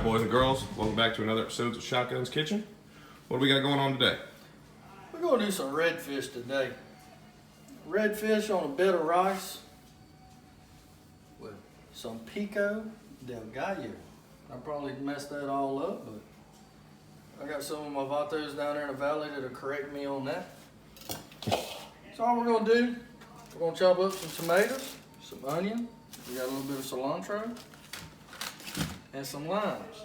boys and girls. Welcome back to another episode of Shotgun's Kitchen. What do we got going on today? We're going to do some redfish today. Redfish on a bed of rice with some pico del gallo. I probably messed that all up, but I got some of my vatos down there in the valley that'll correct me on that. So all we're going to do, we're going to chop up some tomatoes, some onion, we got a little bit of cilantro, and some limes.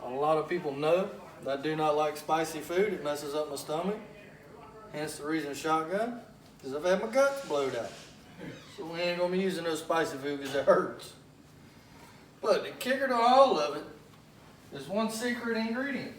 A lot of people know that I do not like spicy food. It messes up my stomach. Hence the reason shotgun, because I've had my guts blowed out. So we ain't going to be using no spicy food because it hurts. But the kicker to all of it is one secret ingredient.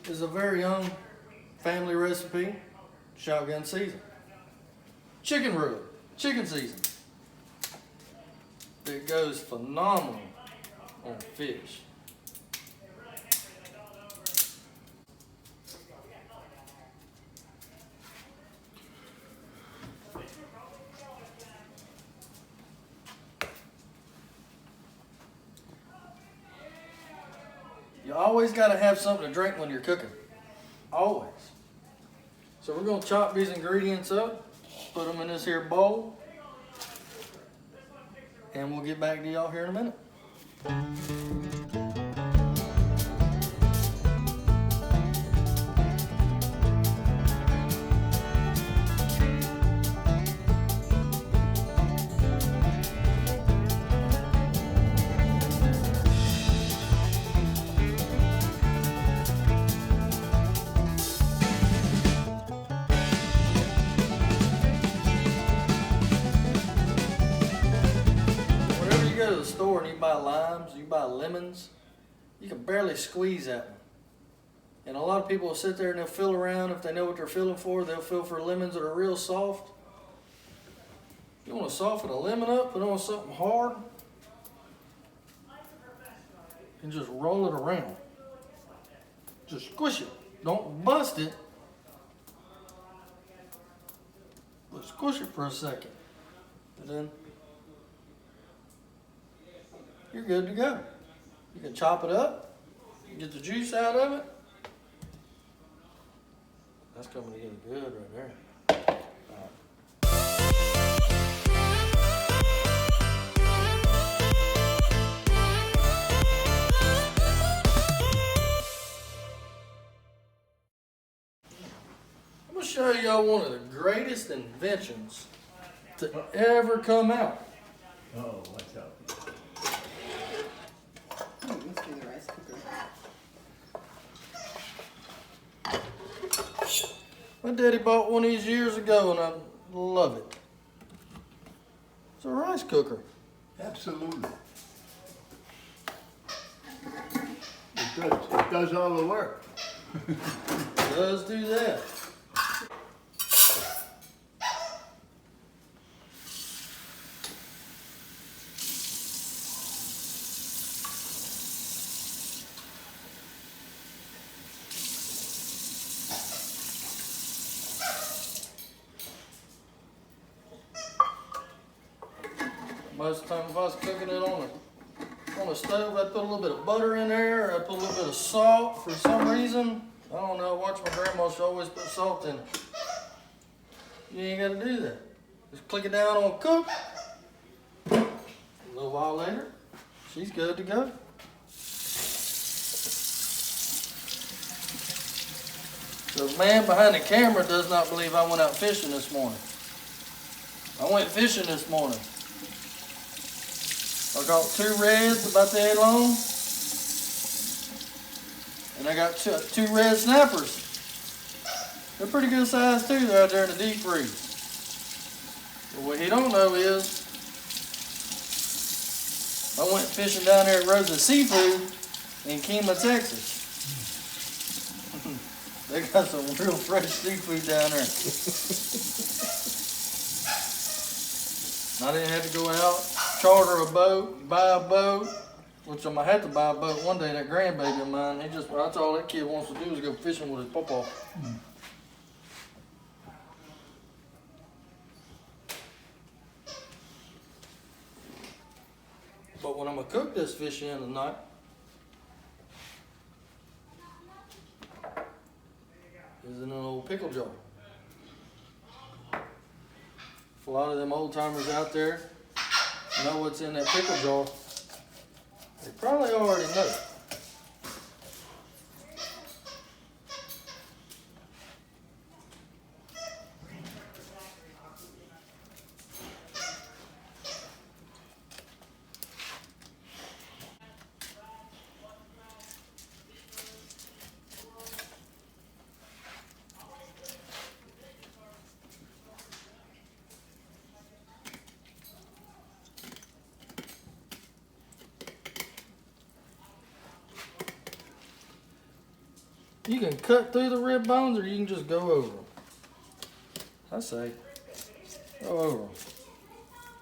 It's a very young family recipe, shotgun season. Chicken rub, chicken season. It goes phenomenal on fish. You always got to have something to drink when you're cooking. Always. So we're going to chop these ingredients up, put them in this here bowl, and we'll get back to y'all here in a minute. You go to the store and you buy limes, you buy lemons, you can barely squeeze that one. And a lot of people will sit there and they'll feel around. If they know what they're feeling for, they'll feel for lemons that are real soft. If you want to soften a lemon up, put on something hard, and just roll it around. Just squish it. Don't bust it, but squish it for a second. And then you're good to go. You can chop it up, get the juice out of it. That's coming together good right there. I'm going to show y'all one of the greatest inventions to ever come out. Oh, what's up? Let's do the rice cooker. My daddy bought one of these years ago and I love it. It's a rice cooker. Absolutely. It does all the work. It does do that. Most of the time if I was cooking it on a stove, I'd put a little bit of butter in there, I'd put a little bit of salt for some reason. I don't know, I watched my grandma, she always put salt in it. You ain't gotta do that. Just click it down on cook. A little while later, she's good to go. The man behind the camera does not believe I went out fishing this morning. I went fishing this morning. I got 2 reds about that long, and I got two red snappers. They're pretty good size too. They're out there in the deep freeze. But what he don't know is, I went fishing down there at Rosa Seafood in Kima, Texas. They got some real fresh seafood down there. I didn't have to go out, charter a boat, buy a boat, which I'm gonna have to buy a boat one day. That grandbaby of mine, that's all that kid wants to do is go fishing with his pawpaw. But when I'm gonna cook this fish in tonight, is in an old pickle jar. A lot of them old timers out there know what's in that pickle jar. They probably already know. You can cut through the rib bones or you can just go over them. I say, go over them.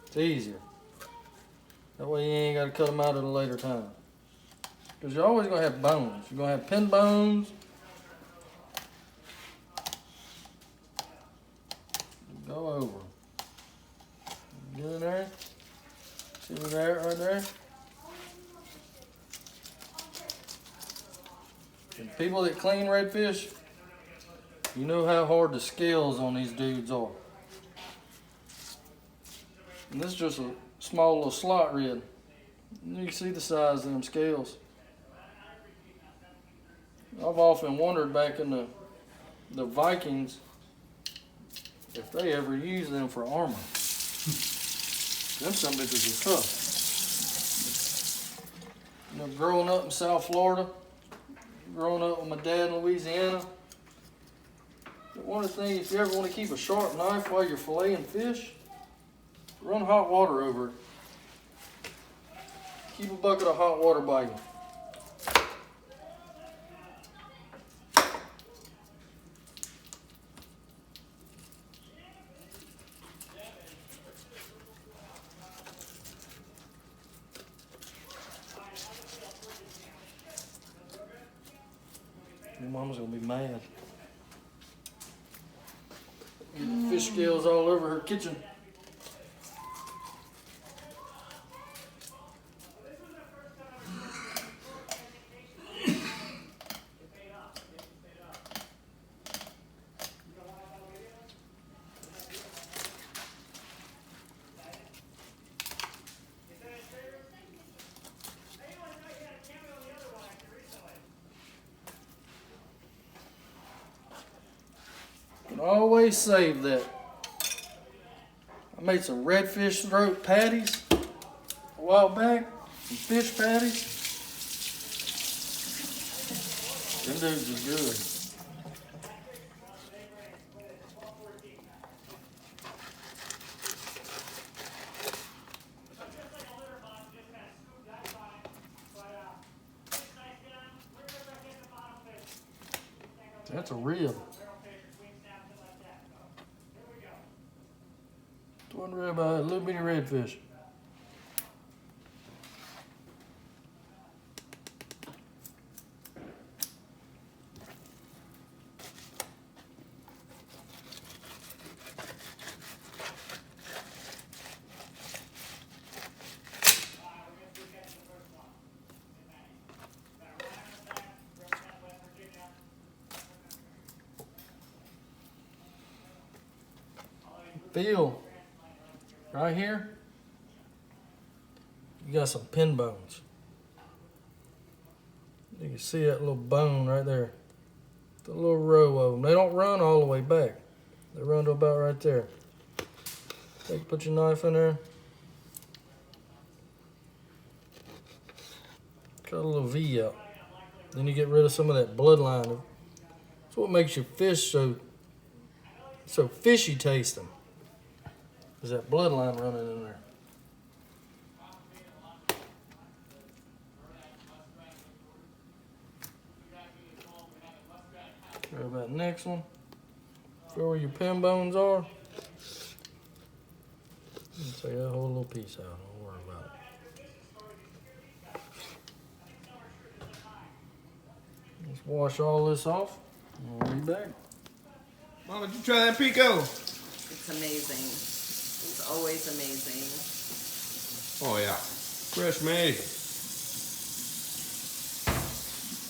It's easier. That way you ain't got to cut them out at a later time. Because you're always going to have bones. You're going to have pin bones. Go over them. Get in there. See where they're at right there? And people that clean redfish, you know how hard the scales on these dudes are. And this is just a small little slot rib. You can see the size of them scales. I've often wondered back in the Vikings if they ever used them for armor. Them some bitches are tough. You know, growing up in South Florida, growing up with my dad in Louisiana, one of the things, if you ever want to keep a sharp knife while you're filleting fish, run hot water over it. Keep a bucket of hot water by you. Your mama's gonna be mad. Get fish scales all over her kitchen. Can always save that. I made some redfish throat patties a while back. Some fish patties. Them dudes are good. That's a rib. One rib, a little bitty redfish. Feel right here, you got some pin bones. You can see that little bone right there. The little row of them. They don't run all the way back. They run to about right there. Put your knife in there. Cut a little V out. Then you get rid of some of that bloodline. That's what makes your fish so fishy tasting. Is that bloodline running in there. Grab that next one. Feel where your pin bones are. Take that whole little piece out. Don't worry about it. Let's wash all this off. And we'll be back. Mama, did you try that pico? It's amazing. It's always amazing. Oh yeah, fresh made.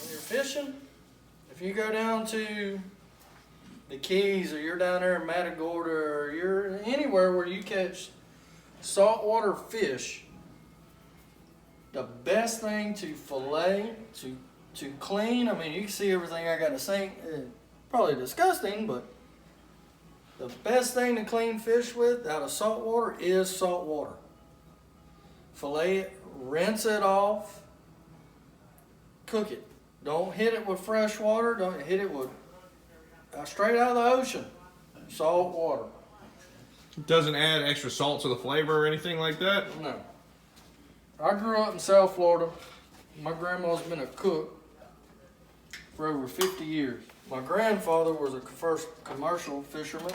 When you're fishing, if you go down to the Keys or you're down there in Matagorda or you're anywhere where you catch saltwater fish, the best thing to fillet, to clean, I mean, you can see everything I got to say, probably disgusting, but the best thing to clean fish with out of salt water is salt water. Fillet it, rinse it off, cook it. Don't hit it with fresh water. Don't hit it with straight out of the ocean. Salt water. It doesn't add extra salt to the flavor or anything like that? No. I grew up in South Florida. My grandma's been a cook for over 50 years. My grandfather was a first commercial fisherman.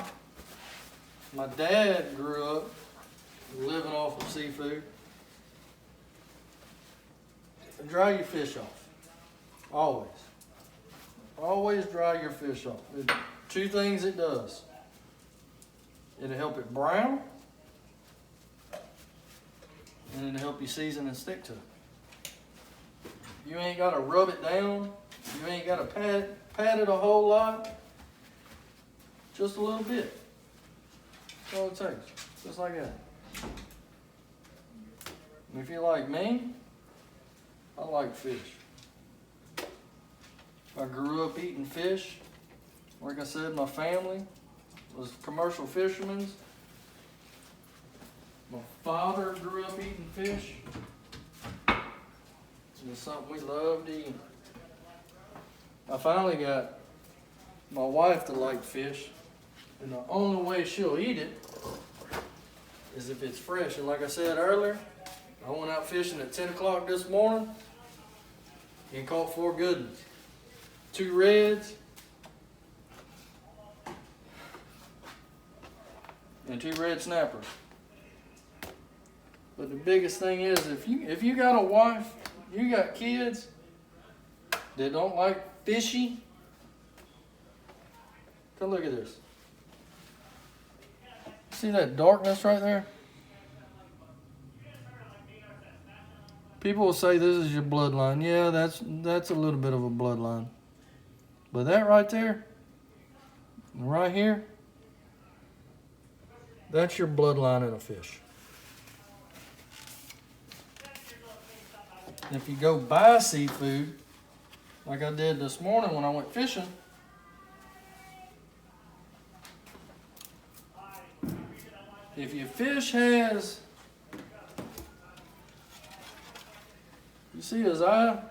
My dad grew up living off of seafood. Dry your fish off. Always. Always dry your fish off. Two things it does. It'll help it brown, and it'll help you season and stick to it. You ain't got to rub it down. You ain't got to pat it a whole lot. Just a little bit. That's all it takes. Just like that. And if you're like me, I like fish. I grew up eating fish. Like I said, my family was commercial fishermen. My father grew up eating fish. It's something we loved eating. I finally got my wife to like fish, and the only way she'll eat it is if it's fresh. And like I said earlier, I went out fishing at 10 o'clock this morning and caught 4 good ones. 2 reds and 2 red snappers. But the biggest thing is, if you got a wife, you got kids that don't like fishy, come look at this. See that darkness right there? People will say this is your bloodline. Yeah, that's a little bit of a bloodline. But that right there, right here, that's your bloodline in a fish. And if you go buy seafood, like I did this morning when I went fishing, if your fish has, you see his eye?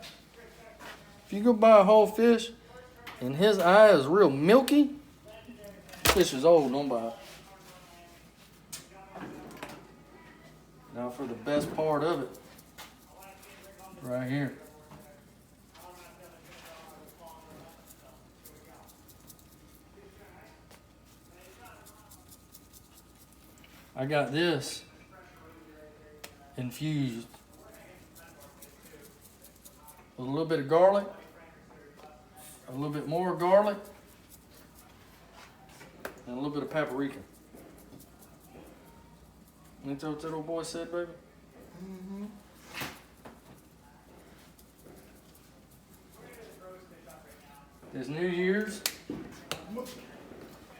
If you go buy a whole fish and his eye is real milky, fish is old, don't buy it. Now for the best part of it, right here. I got this infused with a little bit of garlic, a little bit more garlic, and a little bit of paprika. Ain't that what that old boy said, baby? Mm-hmm. It's New Year's.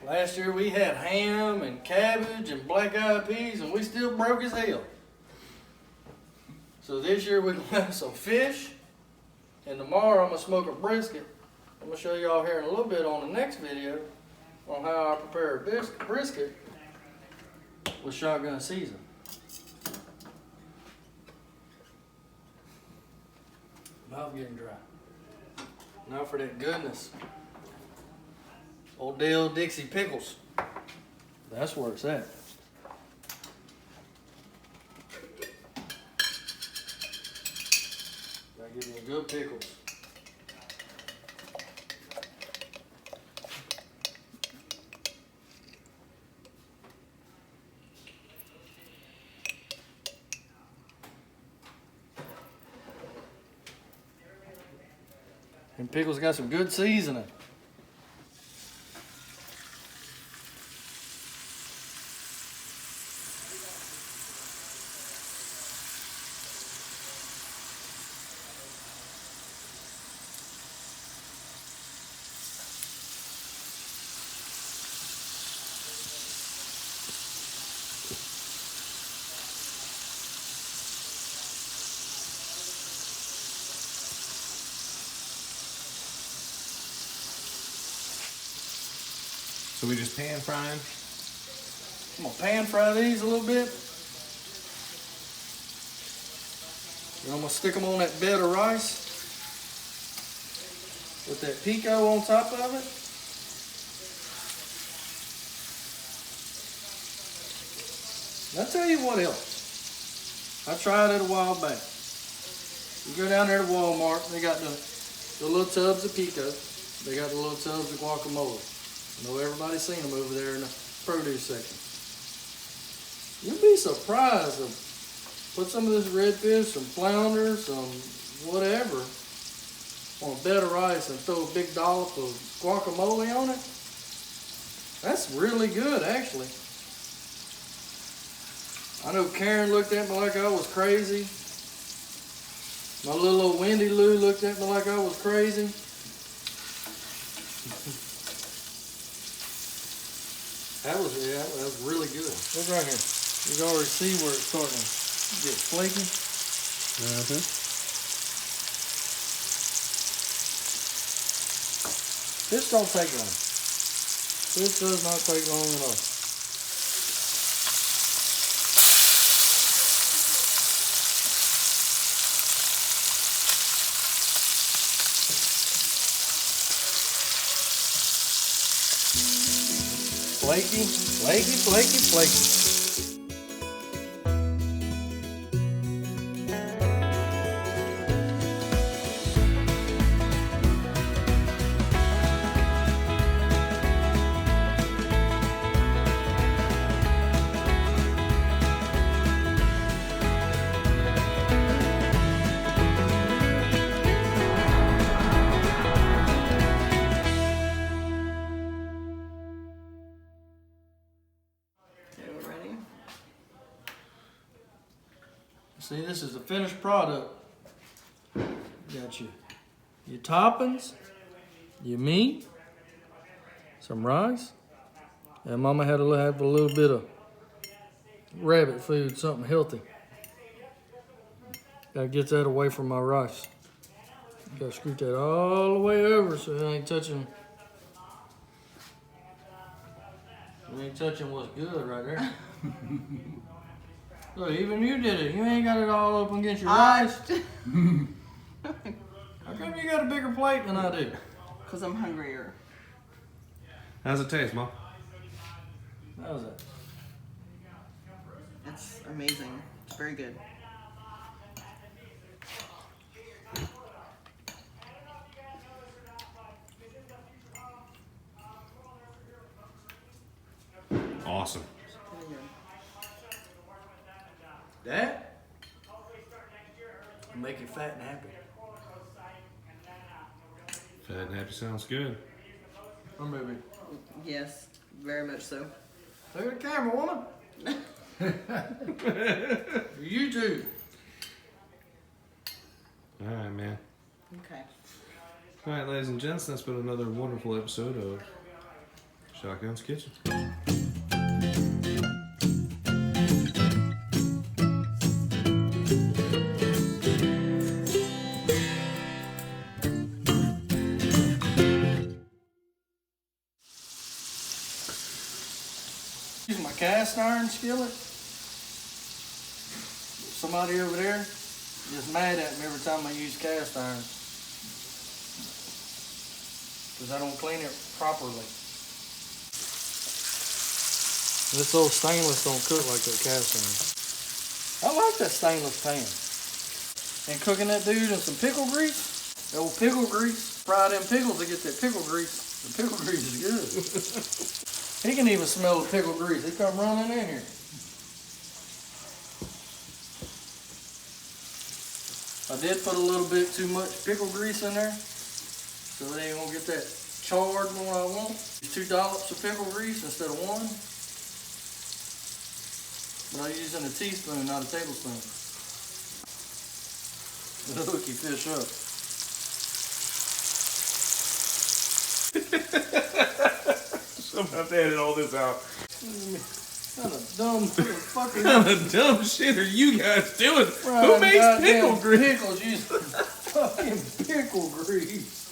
Last year we had ham and cabbage and black-eyed peas, and we still broke as hell. So this year we're gonna have some fish, and tomorrow I'm gonna smoke a brisket. I'm gonna show y'all here in a little bit on the next video on how I prepare a brisket with shotgun season. Mouth getting dry. Now for that goodness. Old Dale Dixie pickles. That's where it's at. Gotta give me a good pickles. And pickles got some good seasoning. So we just pan frying. I'm gonna pan fry these a little bit. Then I'm gonna stick them on that bed of rice with that pico on top of it. And I'll tell you what else. I tried it a while back. You go down there to Walmart, they got the little tubs of pico. They got the little tubs of guacamole. I know everybody's seen them over there in the produce section. You'd be surprised of put some of this redfish, some flounder, some whatever on a bed of rice and throw a big dollop of guacamole on it. That's really good, actually. I know Karen looked at me like I was crazy. My little old Wendy Lou looked at me like I was crazy. That was really good. Look right here. You can already see where it's starting to get flaky. This don't take long. This does not take long at all. Flaky, flaky, flaky, flaky. See, this is the finished product. You got your toppings, your meat, some rice, and Mama had to have a little bit of rabbit food, something healthy. Gotta get that away from my rice. Gotta scoot that all the way over so it ain't touching. It ain't touching what's good right there. Look, even you did it. You ain't got it all up against your rice. How come you got a bigger plate than I do? Because I'm hungrier. How's it taste, Mom? How's that? It's amazing. It's very good. Awesome. Very good. That will make you fat and happy. Fat and happy sounds good. Or maybe. Yes, very much so. Look at the camera, woman. You too. All right, man. Okay. All right, ladies and gents, that's been another wonderful episode of Shotgun's Kitchen. Use my cast iron skillet. Somebody over there is mad at me every time I use cast iron because I don't clean it properly. This old stainless don't cook like that cast iron. I like that stainless pan. And cooking that dude in some pickle grease, that old pickle grease, fry them pickles to get that pickle grease. The pickle grease is good. He can even smell the pickle grease. He come running in here. I did put a little bit too much pickle grease in there. so it ain't gonna get that charred when I want. Use 2 dollops of pickle grease instead of 1. But I'm using a teaspoon, not a tablespoon. It'll hook your fish up. Somehow to edit all this out. What kind of dumb fucking What kind of dumb shit are you guys doing? Who frying makes goddamn pickle grease? Pickles using fucking pickle grease.